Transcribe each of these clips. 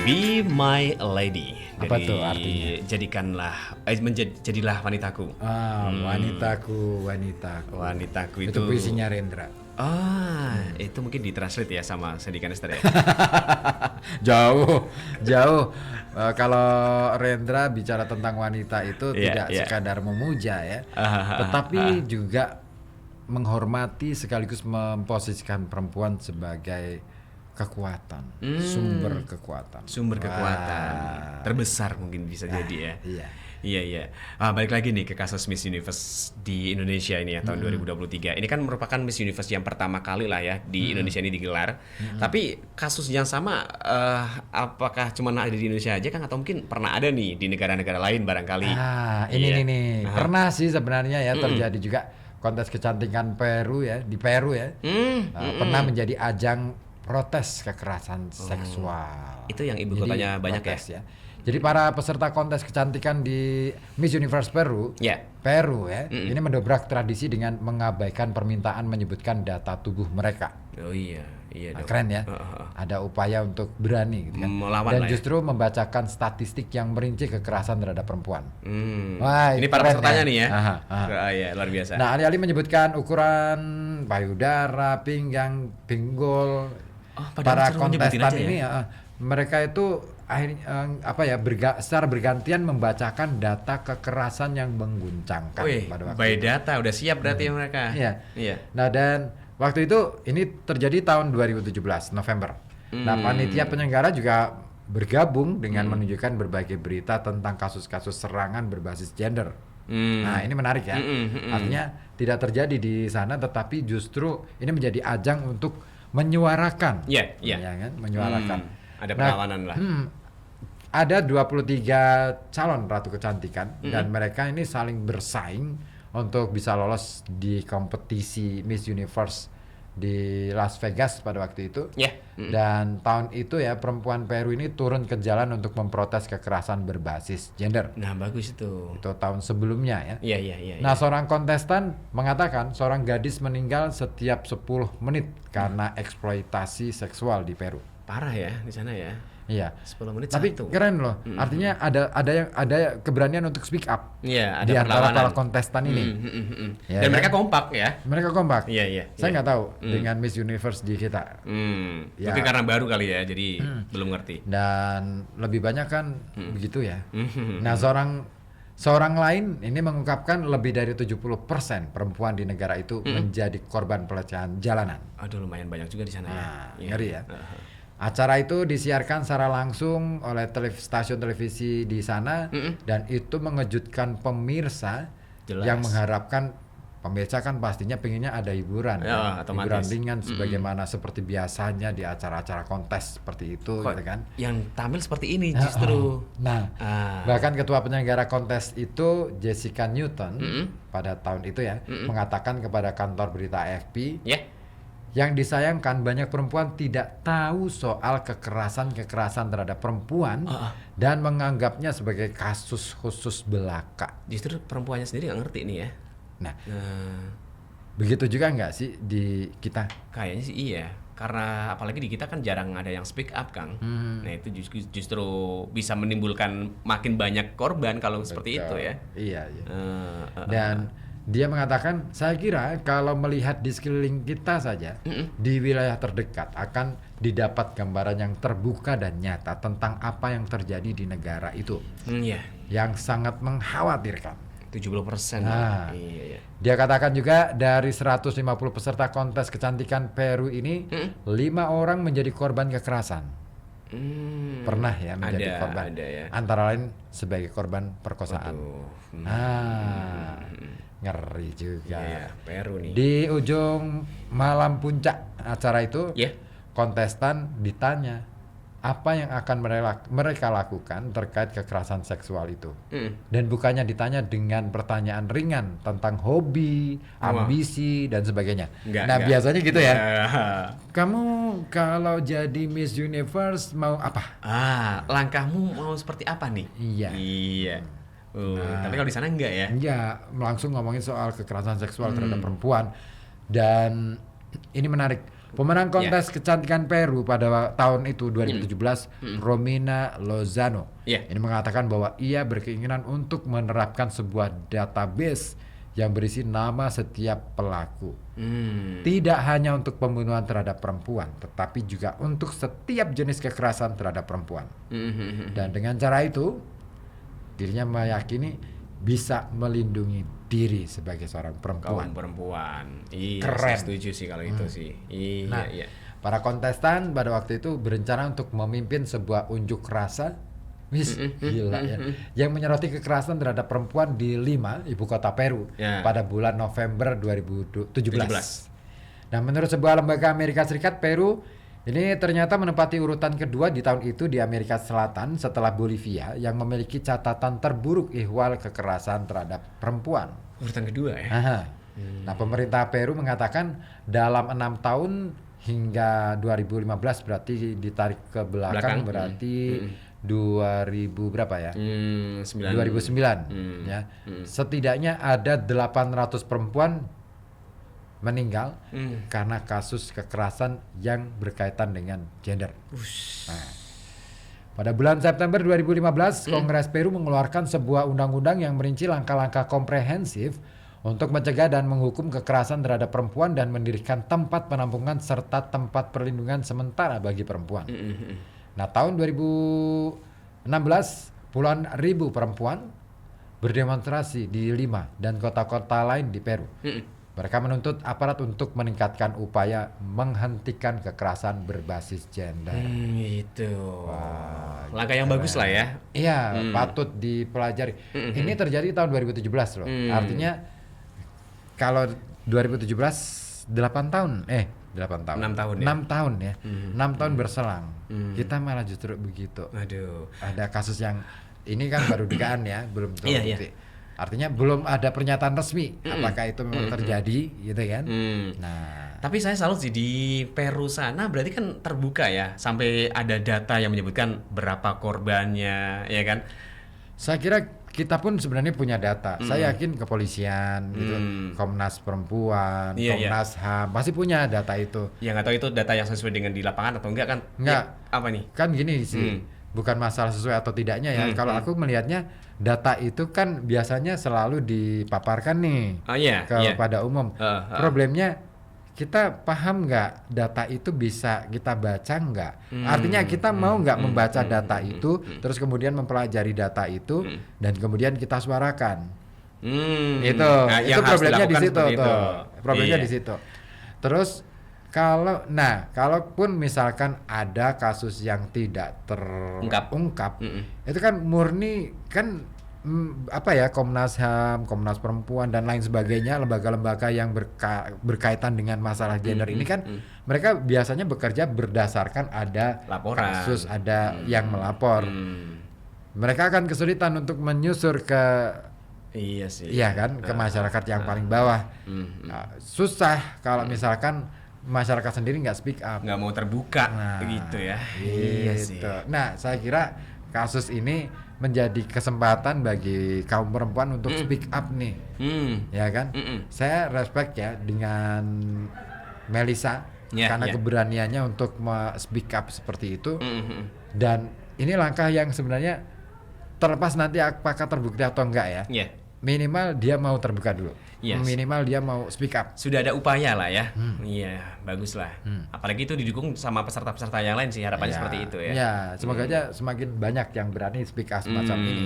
Be My Lady. Apa tuh artinya? Jadilah wanitaku. Wanitaku. Wanitaku Itu puisinya Rendra. Itu mungkin ditranslate ya sama Sandy Canester ya. Jauh. Kalau Rendra bicara tentang wanita itu tidak sekadar memuja ya, tetapi juga menghormati sekaligus memposisikan perempuan sebagai kekuatan, sumber kekuatan terbesar mungkin bisa jadi ya. Iya. Balik lagi nih ke kasus Miss Universe di Indonesia ini ya tahun 2023. Ini kan merupakan Miss Universe yang pertama kali lah ya di Indonesia ini digelar. Tapi kasus yang sama apakah cuma ada di Indonesia aja kan atau mungkin pernah ada nih di negara-negara lain barangkali? Ini pernah sih sebenarnya ya terjadi juga kontes kecantikan Peru ya di Peru ya. Pernah menjadi ajang protes kekerasan seksual. Itu yang ibu kotanya banyak ya. Jadi para peserta kontes kecantikan di Miss Universe Peru, Peru ya, ini mendobrak tradisi dengan mengabaikan permintaan menyebutkan data tubuh mereka. Oh iya dong. Keren ya. Ada upaya untuk berani gitu kan. Melawan dan lah justru membacakan statistik yang merinci kekerasan terhadap perempuan. Wah, ini para pesertanya nih ya. Iya, luar biasa. Nah, alih-alih menyebutkan ukuran payudara, pinggang, pinggul, para kontestan ini mereka itu secara bergantian membacakan data kekerasan yang mengguncangkan pada waktu by itu. data udah siap berarti mereka. Iya. Nah, dan waktu itu ini terjadi tahun 2017 November. Nah, panitia penyelenggara juga bergabung dengan menunjukkan berbagai berita tentang kasus-kasus serangan berbasis gender. Nah, ini menarik ya. Artinya tidak terjadi di sana, tetapi justru ini menjadi ajang untuk menyuarakan. Iya. Kan? Menyuarakan. Ada perlawanan lah. Ada 23 calon ratu kecantikan dan mereka ini saling bersaing untuk bisa lolos di kompetisi Miss Universe di Las Vegas pada waktu itu. Dan tahun itu ya perempuan Peru ini turun ke jalan untuk memprotes kekerasan berbasis gender. Nah, bagus itu. Itu tahun sebelumnya ya. Iya. Nah, seorang kontestan mengatakan seorang gadis meninggal setiap 10 menit karena eksploitasi seksual di Peru. Parah ya di sana ya. Iya. 10 menit tapi satu. Keren loh. Artinya ada keberanian untuk speak up. Iya, ada di antara perlawanan. para kontestan ini. Dan mereka kompak ya. Mereka kompak. Iya. Saya nggak tahu dengan Miss Universe di kita. Mungkin karena baru kali ya, jadi belum ngerti. Dan lebih banyak kan begitu ya. Nah, seorang lain ini mengungkapkan lebih dari 70% perempuan di negara itu menjadi korban pelecehan jalanan. Aduh, lumayan banyak juga di sana ya. Ngeri ya. Acara itu disiarkan secara langsung oleh stasiun televisi di sana dan itu mengejutkan pemirsa. Jelas. Yang mengharapkan pemirsa kan pastinya pengennya ada hiburan, hiburan ringan sebagaimana seperti biasanya di acara-acara kontes seperti itu, gitu kan? Yang tampil seperti ini justru. Bahkan ketua penyelenggara kontes itu Jessica Newton pada tahun itu ya mengatakan kepada kantor berita AFP. Yang disayangkan banyak perempuan tidak tahu soal kekerasan terhadap perempuan dan menganggapnya sebagai kasus khusus belaka. Justru perempuannya sendiri nggak ngerti nih ya. Nah, begitu juga nggak sih di kita? Kayaknya sih iya. Karena apalagi di kita kan jarang ada yang speak up, Kang. Nah, itu justru bisa menimbulkan makin banyak korban kalau seperti itu ya. Iya. Dan dia mengatakan, saya kira kalau melihat di sekeliling kita saja, di wilayah terdekat akan didapat gambaran yang terbuka dan nyata tentang apa yang terjadi di negara itu. Yang sangat mengkhawatirkan. 70%. Iya. Dia katakan juga dari 150 peserta kontes kecantikan Peru ini, 5 orang menjadi korban kekerasan. Pernah ya menjadi korban. Ada ya. Antara lain sebagai korban perkosaan. Ngeri juga. Iya, Peru nih. Di ujung malam puncak acara itu, kontestan ditanya apa yang akan mereka lakukan terkait kekerasan seksual itu. Dan bukannya ditanya dengan pertanyaan ringan tentang hobi, ambisi, dan sebagainya. Biasanya gitu ya. Kamu kalau jadi Miss Universe mau apa? Langkahmu mau seperti apa nih? Iya. Tapi kalau di sana enggak ya? Enggak, langsung ngomongin soal kekerasan seksual terhadap perempuan. Dan ini menarik, Pemenang kontes kecantikan Peru pada tahun itu 2017, Romina Lozano. Ini mengatakan bahwa ia berkeinginan untuk menerapkan sebuah database yang berisi nama setiap pelaku. Tidak hanya untuk pembunuhan terhadap perempuan, tetapi juga untuk setiap jenis kekerasan terhadap perempuan. Dan dengan cara itu, dirinya meyakini bisa melindungi diri sebagai seorang perempuan. Kaum perempuan. Iya, Keren. saya setuju sih kalau itu sih. Iya, Nah, para kontestan pada waktu itu berencana untuk memimpin sebuah unjuk rasa. Gila ya. Yang menyoroti kekerasan terhadap perempuan di Lima, ibu kota Peru, pada bulan November 2017. Nah, menurut sebuah lembaga Amerika Serikat, Peru ini ternyata menempati urutan kedua di tahun itu di Amerika Selatan setelah Bolivia yang memiliki catatan terburuk ihwal kekerasan terhadap perempuan. Urutan kedua ya? Nah, pemerintah Peru mengatakan dalam 6 tahun hingga 2015 berarti ditarik ke belakang berarti 2000 berapa ya? 2009 ya. Setidaknya ada 800 perempuan meninggal karena kasus kekerasan yang berkaitan dengan gender. Nah, pada bulan September 2015, Kongres Peru mengeluarkan sebuah undang-undang yang merinci langkah-langkah komprehensif untuk mencegah dan menghukum kekerasan terhadap perempuan dan mendirikan tempat penampungan serta tempat perlindungan sementara bagi perempuan. Nah, tahun 2016, puluhan ribu perempuan berdemonstrasi di Lima dan kota-kota lain di Peru. Mereka menuntut aparat untuk meningkatkan upaya menghentikan kekerasan berbasis gender. Itu. Langkah yang bagus lah ya. Iya, patut dipelajari. Ini terjadi tahun 2017 loh. Artinya kalau 2017 8 tahun. 8 tahun. 6 tahun ya. 6 tahun ya. 6 tahun berselang. Kita malah justru begitu. Aduh. Ada kasus yang ini kan baru dugaan ya, belum terbukti. Artinya belum ada pernyataan resmi apakah itu memang terjadi gitu kan. Nah, tapi saya salut sih di Peru sana berarti kan terbuka ya sampai ada data yang menyebutkan berapa korbannya ya kan. Saya kira kita pun sebenarnya punya data. Saya yakin kepolisian gitu, Komnas Perempuan, Komnas HAM pasti punya data itu. Ya nggak tahu itu data yang sesuai dengan di lapangan atau enggak kan. Enggak. Ya, apa nih? Kan gini sih. Bukan masalah sesuai atau tidaknya ya. Kalau aku melihatnya data itu kan biasanya selalu dipaparkan nih kepada umum. Problemnya kita paham nggak data itu bisa kita baca nggak? Artinya kita mau nggak membaca data itu, terus kemudian mempelajari data itu dan kemudian kita suarakan. Itu problemnya di situ tuh. Problemnya di situ. Terus kalaupun misalkan ada kasus yang tidak terungkap, itu kan murni kan Komnas HAM, Komnas Perempuan dan lain sebagainya, lembaga-lembaga yang berkaitan dengan masalah gender ini kan mereka biasanya bekerja berdasarkan ada laporan, kasus, ada yang melapor. Mereka akan kesulitan untuk menyusur ke ke masyarakat yang paling bawah. Susah kalau misalkan masyarakat sendiri nggak speak up, nggak mau terbuka begitu ya. Iya sih. Nah, saya kira kasus ini menjadi kesempatan bagi kaum perempuan untuk speak up nih, ya kan? Saya respect ya dengan Melissa karena keberaniannya untuk speak up seperti itu. Dan ini langkah yang sebenarnya terlepas nanti apakah terbukti atau enggak ya. Minimal dia mau terbuka dulu. Minimal dia mau speak up. Sudah ada upaya lah ya. Iya, bagus lah. Apalagi itu didukung sama peserta-peserta yang lain sih, harapannya seperti itu ya. Ya, semoga aja semakin banyak yang berani speak up semacam ini.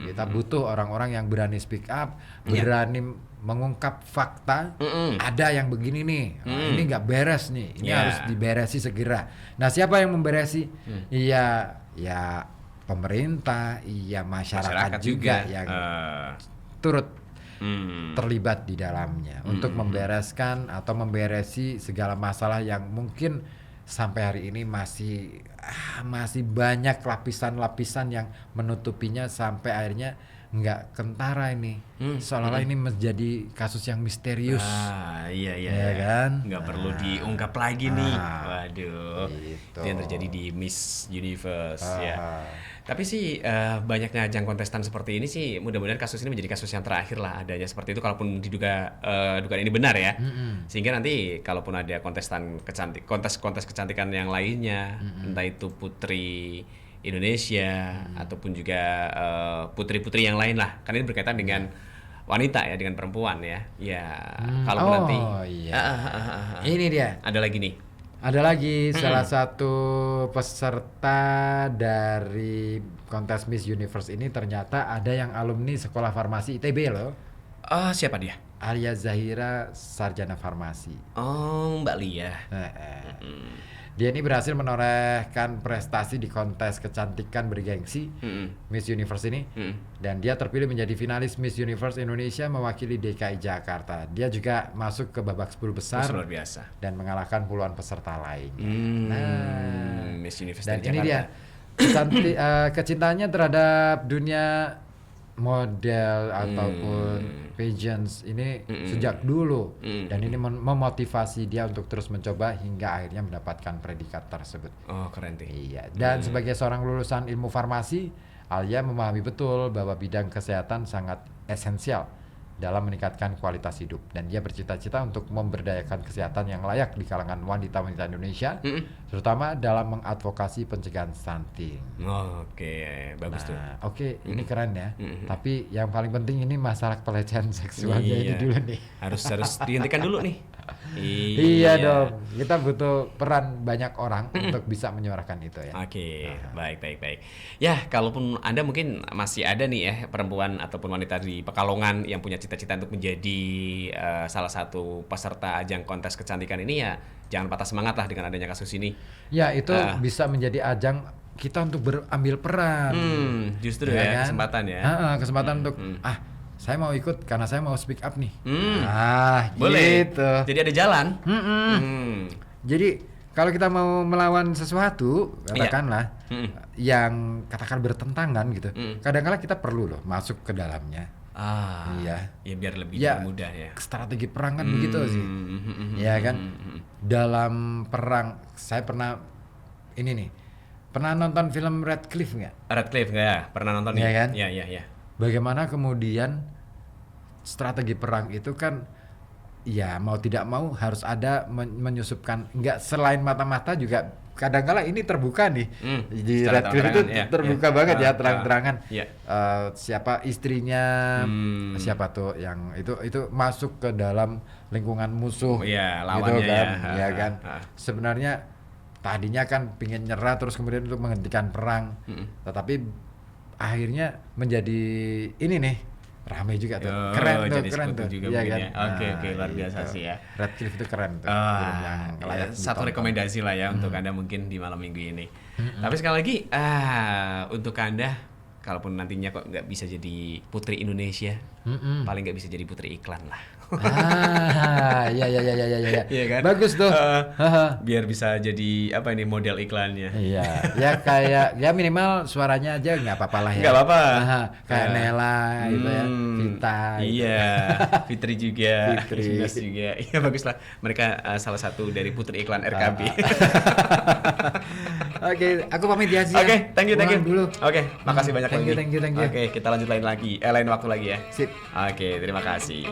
Kita butuh orang-orang yang berani speak up, berani mengungkap fakta. Ada yang begini nih, ini nggak beres nih, ini harus diberesi segera. Nah, siapa yang memberesi? Iya, ya pemerintah, masyarakat juga yang turut terlibat di dalamnya untuk membereskan atau memberesi segala masalah yang mungkin sampai hari ini masih banyak lapisan-lapisan yang menutupinya sampai akhirnya nggak kentara ini, seolah-olah ini menjadi kasus yang misterius. Iya ya kan, nggak perlu diungkap lagi nih. Waduh, itu yang terjadi di Miss Universe ya. Tapi sih banyaknya ajang kontestan seperti ini sih mudah-mudahan kasus ini menjadi kasus yang terakhir lah adanya seperti itu kalaupun diduga dugaan ini benar ya. Sehingga nanti kalaupun ada kontes kecantikan yang lainnya, entah itu putri Indonesia ataupun juga putri-putri yang lain lah. Kan ini berkaitan dengan wanita ya, dengan perempuan ya. Ya, kalaupun nanti ini dia. ada lagi nih. Ada lagi salah satu peserta dari kontes Miss Universe ini ternyata ada yang alumni sekolah farmasi ITB loh. Siapa dia? Alia Zahira, sarjana farmasi. Oh, Mbak Lia. Dia ini berhasil menorehkan prestasi di kontes kecantikan bergengsi Miss Universe ini, dan dia terpilih menjadi finalis Miss Universe Indonesia mewakili DKI Jakarta. Dia juga masuk ke babak 10 besar luar biasa dan mengalahkan puluhan peserta lainnya. Miss Universe dan Jakarta. ini dia kecintaannya terhadap dunia model ataupun pageants ini sejak dulu, dan ini memotivasi dia untuk terus mencoba hingga akhirnya mendapatkan predikat tersebut. Oh, keren tuh. Iya. Dan sebagai seorang lulusan ilmu farmasi, Alia memahami betul bahwa bidang kesehatan sangat esensial dalam meningkatkan kualitas hidup, dan dia bercita-cita untuk memberdayakan kesehatan yang layak di kalangan wanita-wanita Indonesia, terutama dalam mengadvokasi pencegahan stunting. Oke, bagus tuh. Oke, ini keren ya. Tapi yang paling penting ini masalah pelecehan seksualnya ini dulu nih. Harus dihentikan dulu nih. Iya dong, kita butuh peran banyak orang untuk bisa menyuarakan itu ya. Oke, baik. Ya, kalaupun Anda mungkin masih ada nih ya perempuan ataupun wanita di Pekalongan yang punya cita-cita untuk menjadi salah satu peserta ajang kontes kecantikan ini, ya jangan patah semangat lah dengan adanya kasus ini. Ya, itu bisa menjadi ajang kita untuk berambil peran. Justru ya, kan? Kesempatan ya. Kesempatan untuk saya mau ikut karena saya mau speak up nih. Boleh. Gitu. Jadi ada jalan. Jadi kalau kita mau melawan sesuatu, katakanlah yang katakan bertentangan gitu, kadang-kadang kita perlu loh masuk ke dalamnya. Iya. Ya biar lebih mudah ya. Strategi perang kan begitu sih. Ya kan. Dalam perang, saya pernah nonton film Radcliffe nggak? Radcliffe nggak ya? Pernah nonton ya? Kan? Iya. Bagaimana kemudian strategi perang itu kan ya mau tidak mau harus ada menyusupkan, enggak selain mata-mata juga kadang-kala ini terbuka nih di Radcliffe itu terbuka banget ya, terang-terangan. Siapa istrinya, siapa tuh yang itu masuk ke dalam lingkungan musuh, lawannya gitu kan, ya kan. Sebenarnya tadinya kan pingin nyerah terus kemudian untuk menghentikan perang, tetapi akhirnya menjadi ini nih ramai juga tuh. Keren tuh juga ya kan? Oke, luar biasa sih ya. Radcliffe itu keren tuh. Satu rekomendasi lah ya untuk Anda mungkin di malam minggu ini. Tapi sekali lagi untuk Anda, kalaupun nantinya kok nggak bisa jadi putri Indonesia, paling nggak bisa jadi putri iklan lah. Iya. Iya kan? Bagus tuh. Biar bisa jadi model iklannya. Iya. Ya kayak ya minimal suaranya aja nggak apa-apa lah ya. Nggak apa-apa. Kayak Nela gitu ya, Vita. Iya. Fitri juga. Dimas juga. Iya bagus lah. Mereka salah satu dari putri iklan RKB. Oke, aku pamit ya sih. Oke, thank you. Dulu. Oke, makasih banyak lagi. Thank you. Oke, kita lanjut lain waktu lagi ya. Sip. Oke, terima kasih.